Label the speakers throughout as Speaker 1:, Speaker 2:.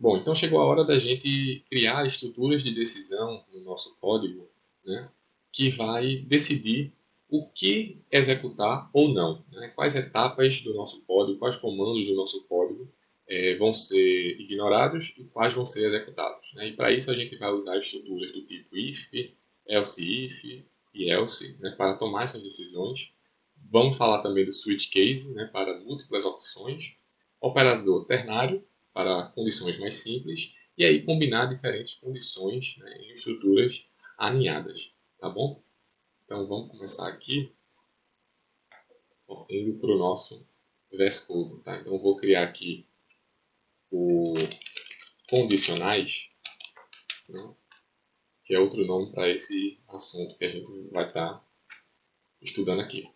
Speaker 1: Bom, então chegou a hora da gente criar estruturas de decisão no nosso código, né, que vai decidir o que executar ou não, né, quais etapas do nosso código, quais comandos do nosso código vão ser ignorados e quais vão ser executados, né. E para isso a gente vai usar estruturas do tipo if, else if e else, né, para tomar essas decisões. Vamos falar também do switch case, né, para múltiplas opções, operador ternário para condições mais simples e aí combinar diferentes condições, né, em estruturas aninhadas, tá bom? Então vamos começar aqui indo para o nosso VS Code, tá? Então eu vou criar aqui o condicionais, né, que é outro nome para esse assunto que a gente vai estar estudando aqui.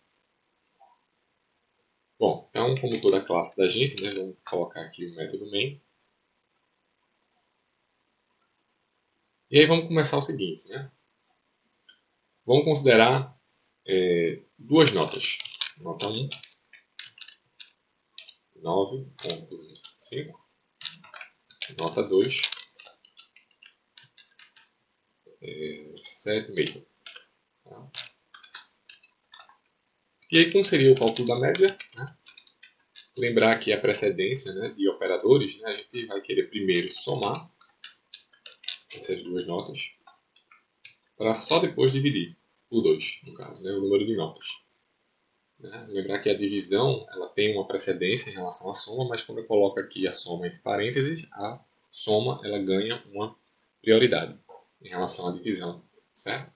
Speaker 1: Bom, então como toda classe da gente, né, vamos colocar aqui o método main. E aí vamos começar o seguinte, né? Vamos considerar duas notas. Nota 1, 9.5. Nota 2, 7,5. Tá? E aí como seria o cálculo da média? Né? Lembrar que a precedência, né, de operadores, né, a gente vai querer primeiro somar essas duas notas para só depois dividir por 2, no caso, né, o número de notas. Né? Lembrar que a divisão ela tem uma precedência em relação à soma, mas quando eu coloco aqui a soma entre parênteses, a soma ela ganha uma prioridade em relação à divisão, certo?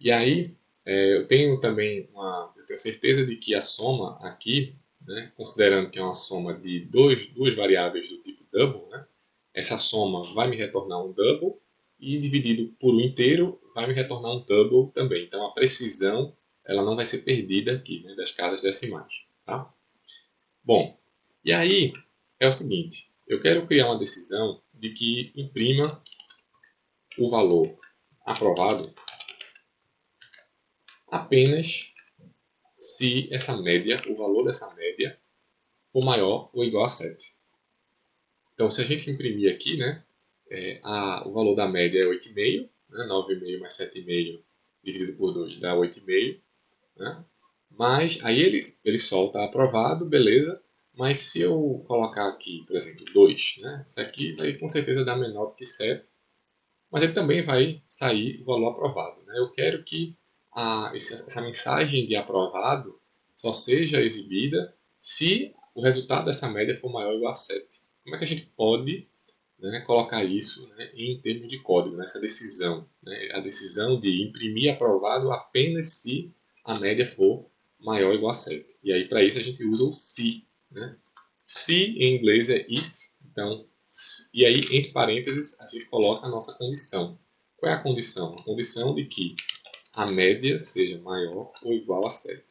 Speaker 1: E aí eu tenho também eu tenho certeza de que a soma aqui, né, considerando que é uma soma de duas variáveis do tipo double, né, essa soma vai me retornar um double e dividido por um inteiro vai me retornar um double também. Então a precisão ela não vai ser perdida aqui, né, das casas decimais, tá? Bom, e aí é o seguinte, eu quero criar uma decisão de que imprima o valor aprovado apenas se essa média, o valor dessa média, for maior ou igual a 7. Então, se a gente imprimir aqui, né, o valor da média é 8,5, né, 9,5 mais 7,5 dividido por 2 dá 8,5. Né? Mas aí ele solta aprovado, beleza, mas se eu colocar aqui, por exemplo, 2, né, isso aqui vai com certeza dar menor do que 7, mas ele também vai sair o valor aprovado. Né? Eu quero que essa mensagem de aprovado só seja exibida se o resultado dessa média for maior ou igual a 7. Como é que a gente pode, né, colocar isso, né, em termos de código, nessa decisão? Né? A decisão de imprimir aprovado apenas se a média for maior ou igual a 7. E aí, para isso, a gente usa o se. Né? Se em inglês é if, então e aí, entre parênteses, a gente coloca a nossa condição. Qual é a condição? A condição de que a média seja maior ou igual a 7.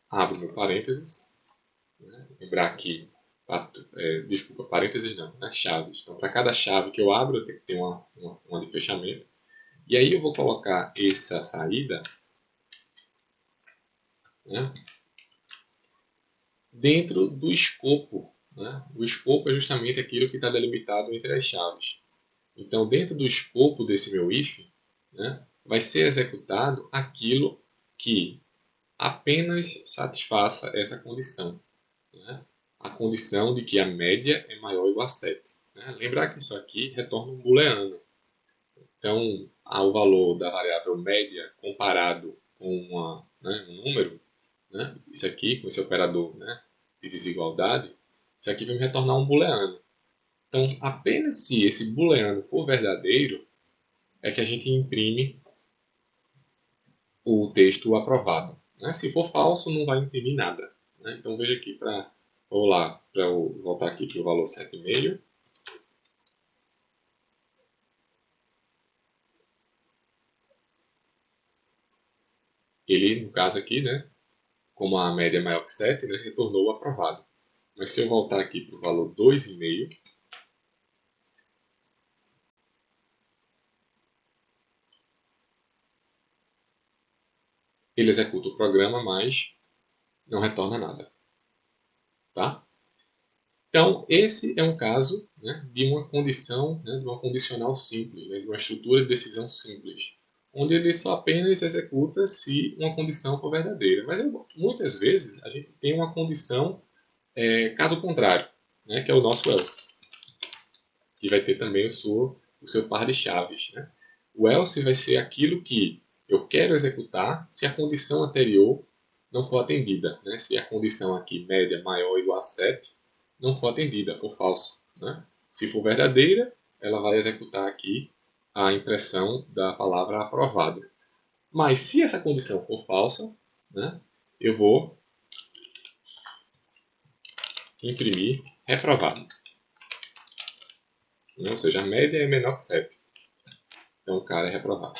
Speaker 1: Abro meu parênteses. Né? Lembrar aqui, desculpa, parênteses não, né? Chaves. Então, para cada chave que eu abro, eu tenho que ter uma de fechamento. E aí eu vou colocar essa saída, né, dentro do escopo. Né? O escopo é justamente aquilo que está delimitado entre as chaves. Então, dentro do escopo desse meu if, né, vai ser executado aquilo que apenas satisfaça essa condição. Né? A condição de que a média é maior ou igual a 7. Né? Lembrar que isso aqui retorna um booleano. Então, o valor da variável média comparado com um número, né? Isso aqui, com esse operador, né, de desigualdade, isso aqui vai me retornar um booleano. Então, apenas se esse booleano for verdadeiro, é que a gente imprime o texto aprovado. Né? Se for falso, não vai imprimir nada. Né? Então veja aqui, vou lá, para eu voltar aqui para o valor 7,5. Ele, no caso aqui, né, como a média é maior que 7, né, retornou o aprovado. Mas se eu voltar aqui para o valor 2,5, ele executa o programa, mas não retorna nada. Tá? Então, esse é um caso, né, de uma condição, né, de uma condicional simples, né, de uma estrutura de decisão simples, onde ele só apenas executa se uma condição for verdadeira. Mas muitas vezes a gente tem uma condição caso contrário, né, que é o nosso else, que vai ter também o seu par de chaves. Né? O else vai ser aquilo que eu quero executar se a condição anterior não for atendida. Né? Se a condição aqui, média maior ou igual a 7, não for atendida, for falsa. Né? Se for verdadeira, ela vai executar aqui a impressão da palavra aprovado. Mas se essa condição for falsa, né, eu vou imprimir reprovado. Ou seja, a média é menor que 7. Então o cara é reprovado.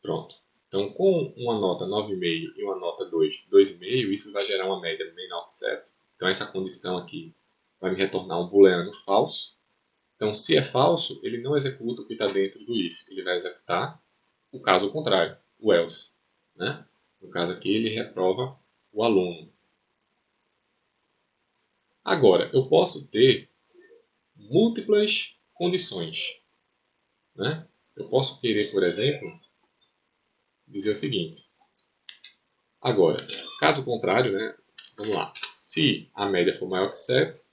Speaker 1: Pronto. Então, com uma nota 9,5 e uma nota 2, 2,5, isso vai gerar uma média menor que 7. Então, essa condição aqui vai me retornar um booleano falso. Então, se é falso, ele não executa o que está dentro do if. Ele vai executar o caso contrário, o else. Né? No caso aqui, ele reprova o aluno. Agora, eu posso ter múltiplas condições. Né? Eu posso querer, por exemplo, dizer o seguinte. Agora, caso contrário, né? Vamos lá. Se a média for maior que 7,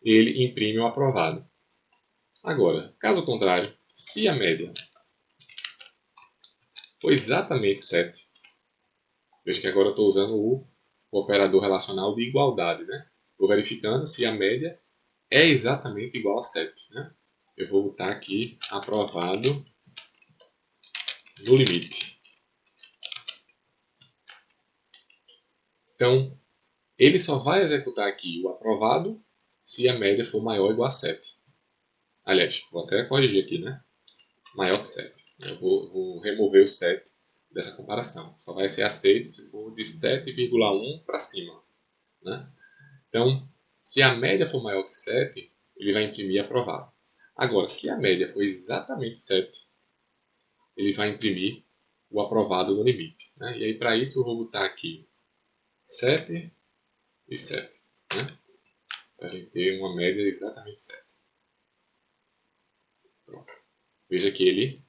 Speaker 1: ele imprime o aprovado. Agora, caso contrário, se a média for exatamente 7, veja que agora eu estou usando o operador relacional de igualdade. Né? Estou verificando se a média é exatamente igual a 7. Né? Eu vou botar aqui aprovado no limite. Então, ele só vai executar aqui o aprovado se a média for maior ou igual a 7. Aliás, vou até corrigir aqui, né? Maior que 7. Eu vou remover o 7 dessa comparação. Só vai ser aceito se for de 7,1 para cima. Né? Então, se a média for maior que 7, ele vai imprimir aprovado. Agora, se a média for exatamente 7, ele vai imprimir o aprovado no limite. Né? E aí, para isso, eu vou botar aqui 7 e 7. Né? Para a gente ter uma média exatamente 7. Pronto. Veja que ele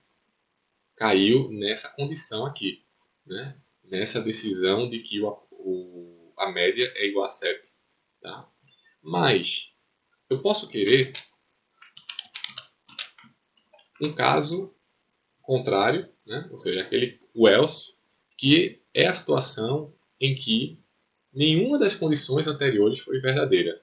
Speaker 1: caiu nessa condição aqui, né? Nessa decisão de que a média é igual a 7. Tá? Mas eu posso querer um caso contrário, né? Ou seja, o else, que é a situação em que nenhuma das condições anteriores foi verdadeira.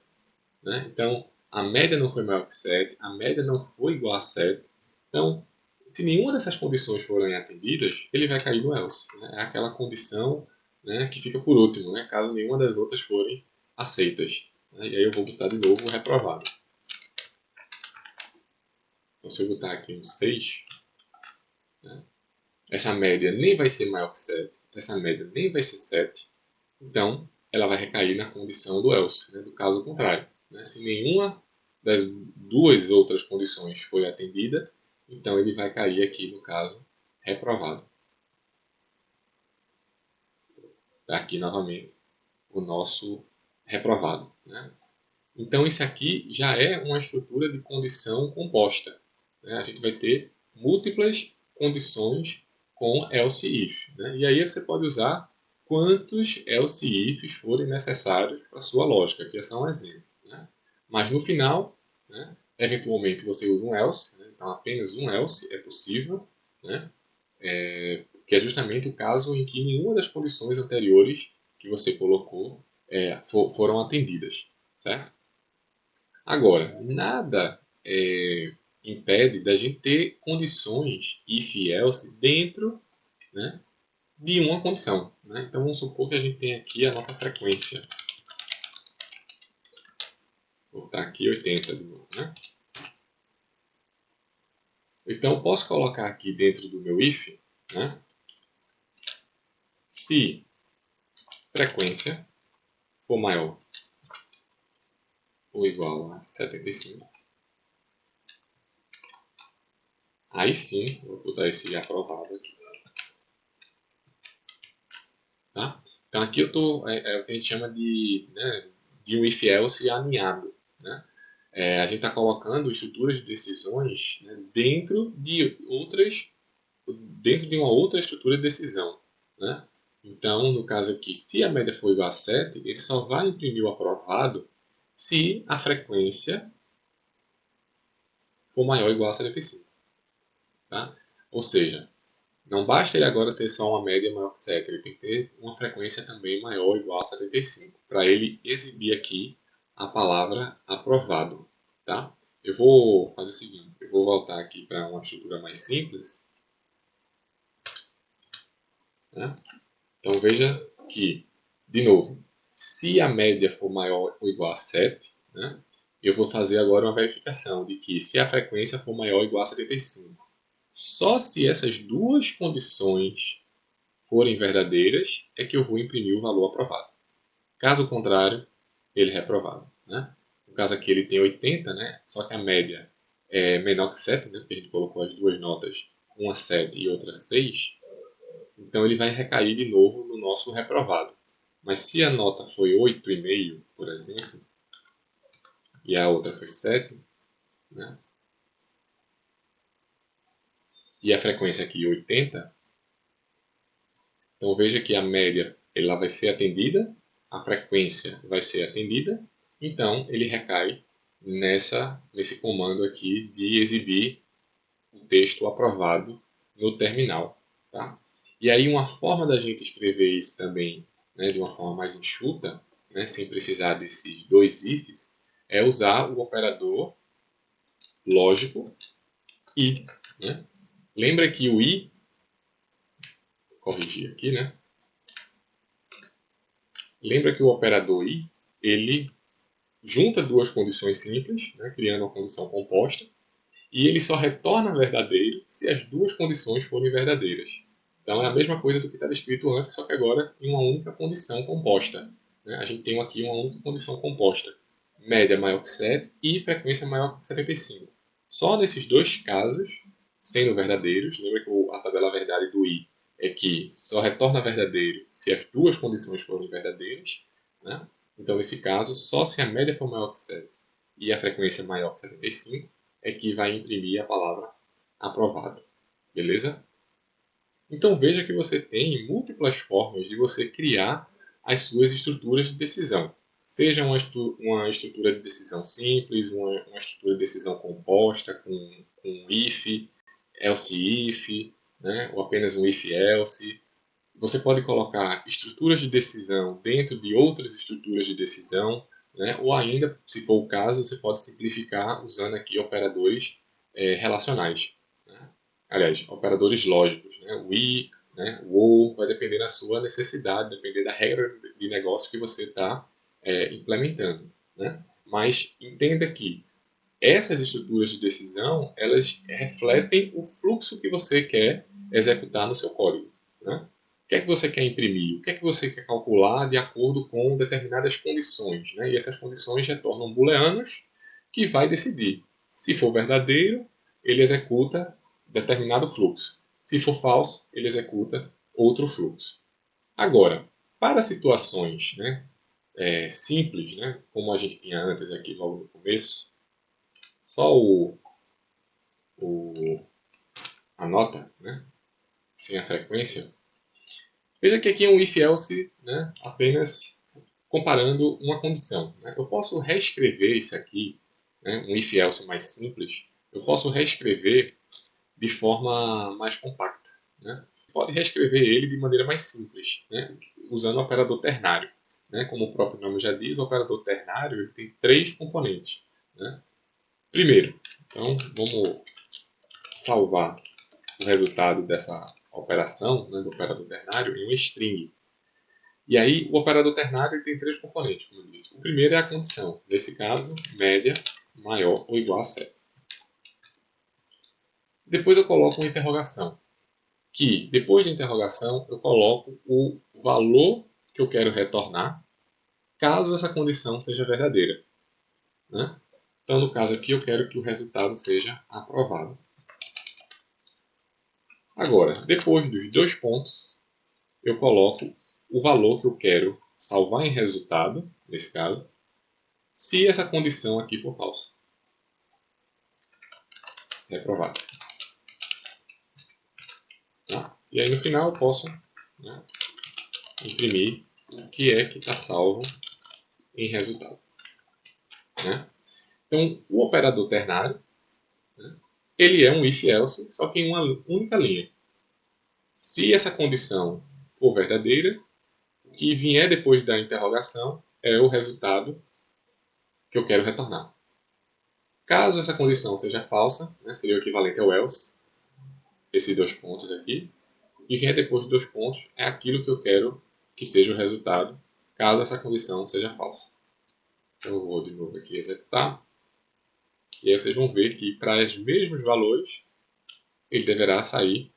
Speaker 1: Né? Então, a média não foi maior que 7, a média não foi igual a 7. Então, se nenhuma dessas condições forem atendidas, ele vai cair no else. Né? É aquela condição, né, que fica por último, né, caso nenhuma das outras forem aceitas. Né? E aí eu vou botar de novo o reprovado. Então, se eu botar aqui um 6, né, essa média nem vai ser maior que 7, essa média nem vai ser 7, então ela vai recair na condição do else, né, do caso contrário. Né? Se nenhuma das duas outras condições foi atendida, então ele vai cair aqui no caso reprovado. Aqui novamente o nosso reprovado. Né? Então isso aqui já é uma estrutura de condição composta. Né? A gente vai ter múltiplas condições com else if. Né? E aí você pode usar quantos else ifs forem necessários para a sua lógica. Aqui é só um exemplo. Né? Mas no final, né, eventualmente você usa um else, né? Então apenas um else é possível, né? Que é justamente o caso em que nenhuma das condições anteriores que você colocou foram atendidas, certo? Agora, nada impede da gente ter condições if e else dentro, né, de uma condição. Né? Então vamos supor que a gente tem aqui a nossa frequência. Vou botar aqui 80 de novo. Né? Então eu posso colocar aqui dentro do meu if, né, se frequência for maior ou igual a 75, aí sim, vou botar esse aprovado aqui. Então aqui eu tô, é o que a gente chama de, né, de um if-else aninhado, né? A gente está colocando estruturas de decisões, né, dentro de uma outra estrutura de decisão, né? Então, no caso aqui, se a média for igual a 7, ele só vai imprimir o aprovado se a frequência for maior ou igual a 75. Tá? Ou seja, não basta ele agora ter só uma média maior que 7, ele tem que ter uma frequência também maior ou igual a 75, para ele exibir aqui a palavra aprovado. Tá? Eu vou fazer o seguinte, eu vou voltar aqui para uma estrutura mais simples. Né? Então veja que, de novo, se a média for maior ou igual a 7, né, eu vou fazer agora uma verificação de que se a frequência for maior ou igual a 75. Só se essas duas condições forem verdadeiras é que eu vou imprimir o valor aprovado. Caso contrário, ele é reprovado. Né? No caso aqui ele tem 80, né? Só que a média é menor que 7, né? Porque a gente colocou as duas notas, uma 7 e outra 6. Então ele vai recair de novo no nosso reprovado. Mas se a nota foi 8,5, por exemplo, e a outra foi 7, né? E a frequência aqui 80, então veja que a média ela vai ser atendida, a frequência vai ser atendida, então ele recai nesse comando aqui de exibir o texto aprovado no terminal. Tá? E aí uma forma da gente escrever isso também, né, de uma forma mais enxuta, né, sem precisar desses dois ifs, é usar o operador lógico i. Né? Lembra que o i, vou corrigir aqui, né? Lembra que o operador i, ele junta duas condições simples, né, criando uma condição composta, e ele só retorna verdadeiro se as duas condições forem verdadeiras. Então é a mesma coisa do que estava escrito antes, só que agora em uma única condição composta. Né? A gente tem aqui uma única condição composta. Média maior que 7 e frequência maior que 75. Só nesses dois casos, sendo verdadeiros, lembra que a tabela verdade do i é que só retorna verdadeiro se as duas condições forem verdadeiras. Né? Então, nesse caso, só se a média for maior que 7 e a frequência maior que 75 é que vai imprimir a palavra aprovado. Beleza? Então veja que você tem múltiplas formas de você criar as suas estruturas de decisão. Seja uma estrutura de decisão simples, uma estrutura de decisão composta com if, else if, né? Ou apenas um if else. Você pode colocar estruturas de decisão dentro de outras estruturas de decisão, né? Ou ainda, se for o caso, você pode simplificar usando aqui operadores relacionais. Né? Aliás, operadores lógicos. Né? O i, né? O ou, vai depender da sua necessidade, depender da regra de negócio que você está implementando. Né? Mas entenda que essas estruturas de decisão, elas refletem o fluxo que você quer executar no seu código. Né? O que é que você quer imprimir? O que é que você quer calcular de acordo com determinadas condições? Né? E essas condições retornam booleanos que vai decidir. Se for verdadeiro, ele executa determinado fluxo. Se for falso, ele executa outro fluxo. Agora, para situações simples, né, como a gente tinha antes aqui logo no começo, só a nota, né, sem a frequência. Veja que aqui é um if-else, né, apenas comparando uma condição. Né? Eu posso reescrever isso aqui, né, um if-else mais simples, eu posso reescrever de forma mais compacta. Né? Pode reescrever ele de maneira mais simples, né, usando o operador ternário. Né? Como o próprio nome já diz, o operador ternário ele tem três componentes. Né? Primeiro, então vamos salvar o resultado dessa operação, né, do operador ternário, em uma string. E aí, o operador ternário ele tem três componentes, como eu disse. O primeiro é a condição. Nesse caso, média maior ou igual a 7. Depois eu coloco uma interrogação. Que, depois da interrogação, eu coloco o valor que eu quero retornar, caso essa condição seja verdadeira. Né? Então, no caso aqui, eu quero que o resultado seja aprovado. Agora, depois dos dois pontos, eu coloco o valor que eu quero salvar em resultado, nesse caso, se essa condição aqui for falsa. Reprovado. Tá? E aí no final eu posso, né, imprimir o que é que está salvo em resultado. Né? Então, o operador ternário, né, ele é um if-else, só que em uma única linha. Se essa condição for verdadeira, o que vier depois da interrogação é o resultado que eu quero retornar. Caso essa condição seja falsa, né, seria o equivalente ao else, esses dois pontos aqui, e vier depois dos dois pontos é aquilo que eu quero que seja o resultado, caso essa condição seja falsa. Então eu vou de novo aqui executar, e aí vocês vão ver que para os mesmos valores, ele deverá sair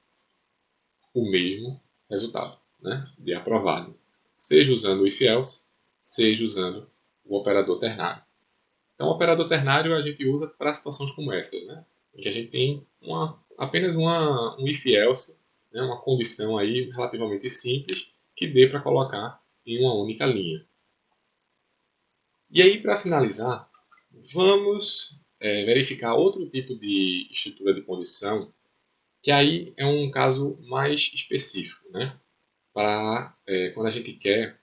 Speaker 1: o mesmo resultado, né, de aprovado, seja usando o if-else, seja usando o operador ternário. Então, o operador ternário a gente usa para situações como essa, né, em que a gente tem apenas um if-else, né, uma condição aí relativamente simples que dê para colocar em uma única linha. E aí, para finalizar, vamos verificar outro tipo de estrutura de condição, que aí é um caso mais específico, né? Para quando a gente quer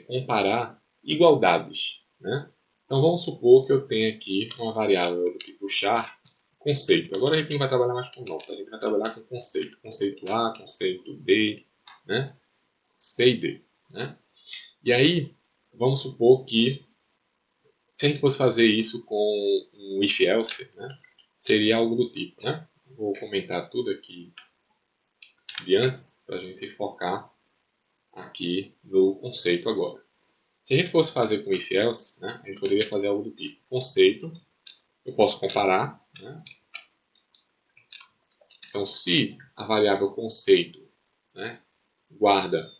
Speaker 1: comparar igualdades, né? Então vamos supor que eu tenha aqui uma variável do tipo char conceito. Agora a gente não vai trabalhar mais com nota, a gente vai trabalhar com conceito. Conceito A, conceito B, né? C e D. Né? E aí, vamos supor que se a gente fosse fazer isso com um if-else, né? Seria algo do tipo, né? Vou comentar tudo aqui de antes para a gente focar aqui no conceito agora. Se a gente fosse fazer com if-else, né, a gente poderia fazer algo do tipo conceito, eu posso comparar. Né? Então, se a variável conceito, né, guarda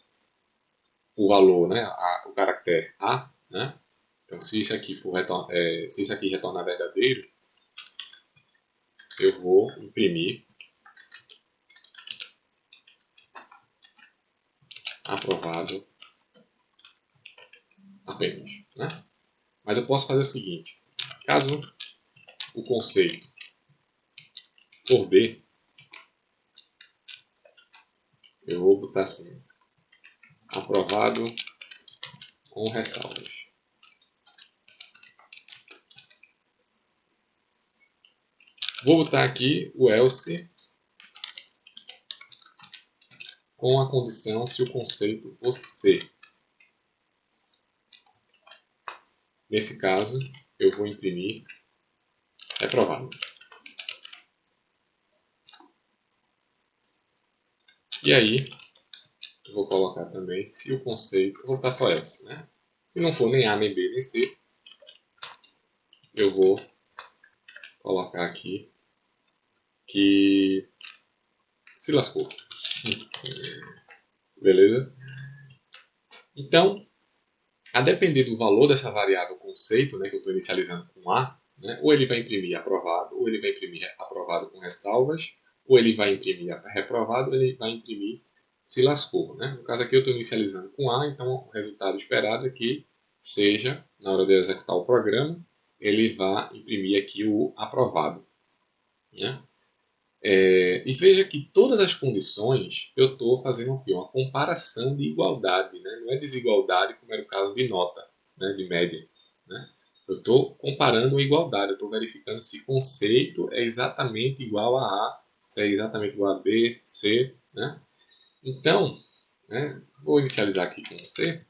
Speaker 1: o valor, né, o caractere A, né, então se isso aqui se isso aqui retornar verdadeiro, eu vou imprimir aprovado apenas. Né? Mas eu posso fazer o seguinte, caso o conceito for B, eu vou botar assim, aprovado com ressalvas. Vou botar aqui o else com a condição se o conceito for C. Nesse caso, eu vou imprimir reprovado. E aí, eu vou colocar também se o conceito... Vou botar só else, né? Se não for nem A, nem B, nem C, eu vou colocar aqui que se lascou. Beleza? Então, a depender do valor dessa variável conceito, né, que eu estou inicializando com A, né, ou ele vai imprimir aprovado, ou ele vai imprimir aprovado com ressalvas, ou ele vai imprimir reprovado, ou ele vai imprimir se lascou. Né? No caso aqui eu estou inicializando com A, então o resultado esperado é que seja, na hora de executar o programa, ele vai imprimir aqui o aprovado. Né? E veja que todas as condições eu estou fazendo aqui uma comparação de igualdade, né? Não é desigualdade como era o caso de nota, né? De média. Né? Eu estou comparando a igualdade, eu estou verificando se conceito é exatamente igual a A, se é exatamente igual a B, C. Né? Então, né? Vou inicializar aqui com C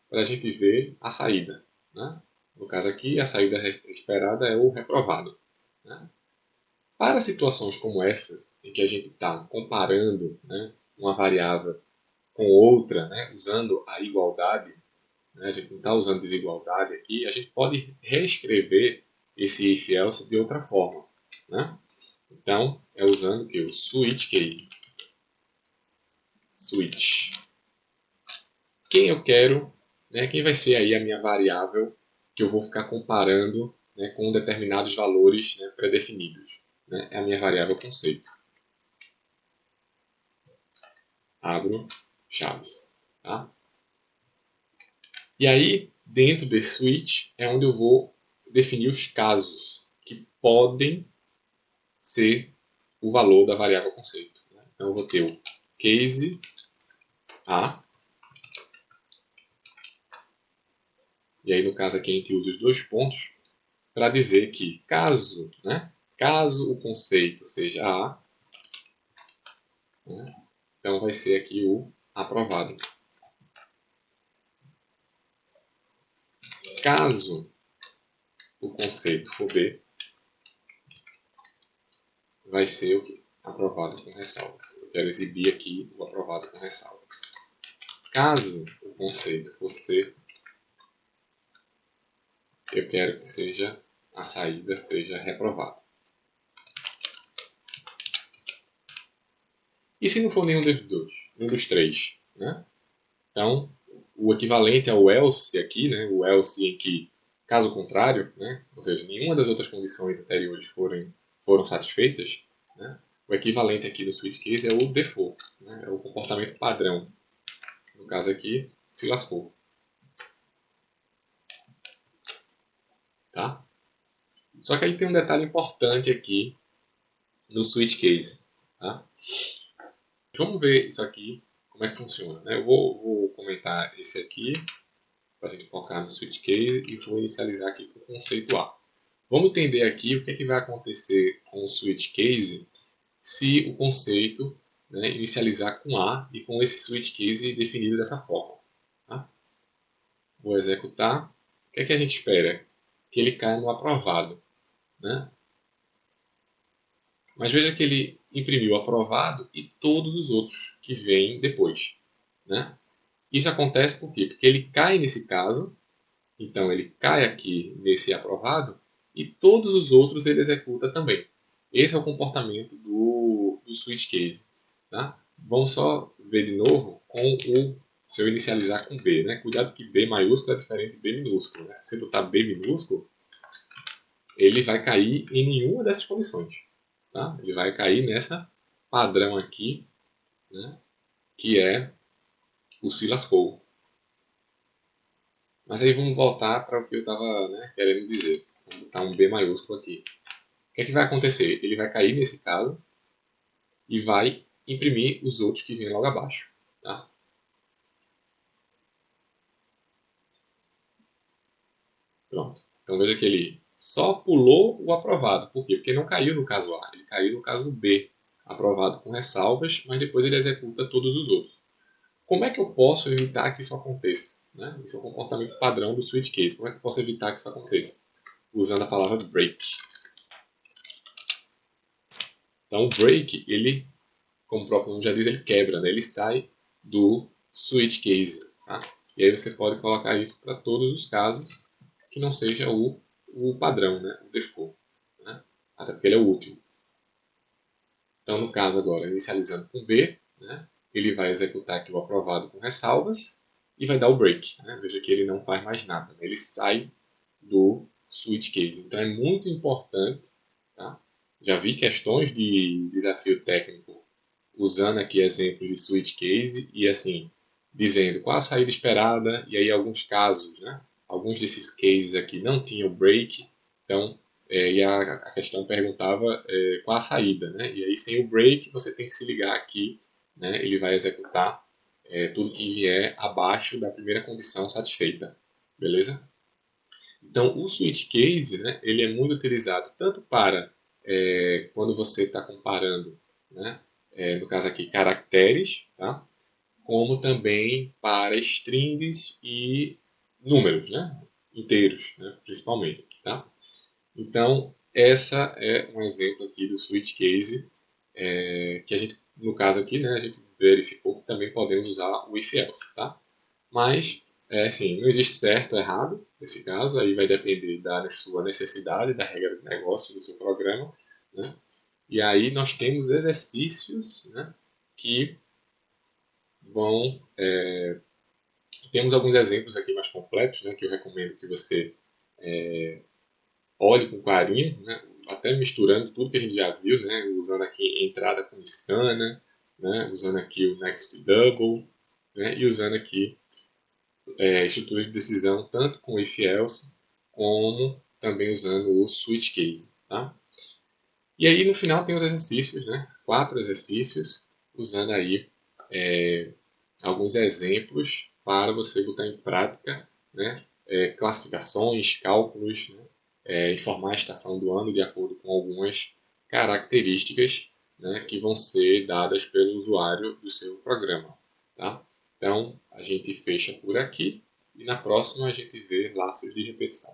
Speaker 1: para a gente ver a saída. Né? No caso aqui, a saída esperada é o reprovado. Né? Para situações como essa, em que a gente está comparando, né, uma variável com outra, né, usando a igualdade, né, a gente não está usando desigualdade aqui, a gente pode reescrever esse if-else de outra forma. Né? Então, é usando que o switch case. Switch. Quem eu quero, né, quem vai ser aí a minha variável que eu vou ficar comparando, né, com determinados valores, né, pré-definidos. Né? É a minha variável conceito. abro chaves, tá? E aí, dentro desse switch, é onde eu vou definir os casos que podem ser o valor da variável conceito. Então, eu vou ter o case A. E aí, no caso aqui, a gente usa os dois pontos para dizer que caso o conceito seja A, né, então vai ser aqui o aprovado. Caso o conceito for B, vai ser o quê? Aprovado com ressalvas. Eu quero exibir aqui o aprovado com ressalvas. Caso o conceito for C, eu quero que seja a saída seja reprovada. E se não for nenhum dos dois, um dos três, né? Então, o equivalente ao else aqui, né? O else em que, caso contrário, né? Ou seja, nenhuma das outras condições anteriores foram satisfeitas, né? O equivalente aqui do switch case é o default, né? É o comportamento padrão. No caso aqui, se lascou. Tá? Só que aí tem um detalhe importante aqui no switch case. Tá? Vamos ver isso aqui, como é que funciona. Né? Eu vou comentar esse aqui, para a gente focar no switch case, e vou inicializar aqui com o conceito A. Vamos entender aqui o que, é que vai acontecer com o switch case se o conceito, né, inicializar com A e com esse switch case definido dessa forma. Tá? Vou executar. O que é que a gente espera? Que ele caia no aprovado. Né? Mas veja que ele imprimiu aprovado e todos os outros que vêm depois. Né? Isso acontece por quê? Porque ele cai nesse caso, então ele cai aqui nesse aprovado e todos os outros ele executa também. Esse é o comportamento do switch case. Tá? Vamos só ver de novo com se eu inicializar com B. Né? Cuidado que B maiúsculo é diferente de B minúsculo. Né? Se você botar B minúsculo, ele vai cair em nenhuma dessas condições. Tá? Ele vai cair nessa padrão aqui, né? Que é o se lascou. Mas aí vamos voltar para o que eu estava, né, querendo dizer. Vou botar um B maiúsculo aqui. O que é que vai acontecer? Ele vai cair nesse caso e vai imprimir os outros que vêm logo abaixo. Tá? Pronto. Então veja que ele só pulou o aprovado. Por quê? Porque não caiu no caso A, ele caiu no caso B. Aprovado com ressalvas, mas depois ele executa todos os outros. Como é que eu posso evitar que isso aconteça? Né? Esse é o comportamento padrão do switch case. Como é que eu posso evitar que isso aconteça? Usando a palavra break. Então, o break, ele, como o próprio nome já diz, ele quebra, né? Ele sai do switch case. Tá? E aí você pode colocar isso para todos os casos que não seja o padrão, né? O default. Né? Até porque ele é o último. Então, no caso agora, inicializando com B, né? Ele vai executar aqui o aprovado com ressalvas e vai dar o break. Né? Veja que ele não faz mais nada. Né? Ele sai do switch case. Então, é muito importante. Tá? Já vi questões de desafio técnico usando aqui exemplos de switch case e assim, dizendo qual a saída esperada, e aí alguns casos, né? Alguns desses cases aqui não tinham break, então, e a questão perguntava qual a saída, né? E aí sem o break você tem que se ligar aqui, né? Ele vai executar tudo que vier abaixo da primeira condição satisfeita, beleza? Então, o switch case, né, ele é muito utilizado tanto para quando você está comparando, né, no caso aqui, caracteres, tá? Como também para strings e números, né? Inteiros, né? Principalmente. Tá? Então, essa é um exemplo aqui do switch case, que a gente, no caso aqui, né, a gente verificou que também podemos usar o if-else. Tá? Mas, assim, não existe certo ou errado nesse caso, aí vai depender da sua necessidade, da regra do negócio, do seu programa. Né? E aí nós temos exercícios, né, que vão. Temos alguns exemplos aqui mais completos, né, que eu recomendo que você olhe com carinho, né, até misturando tudo que a gente já viu, né, usando aqui entrada com scanner, né, usando aqui o next double, né, e usando aqui estrutura de decisão tanto com if else como também usando o switch case. Tá? E aí no final tem os exercícios, né, 4 exercícios, usando aí alguns exemplos para você botar em prática, né, classificações, cálculos, né, informar a estação do ano de acordo com algumas características, né, que vão ser dadas pelo usuário do seu programa. Tá? Então, a gente fecha por aqui e na próxima a gente vê laços de repetição.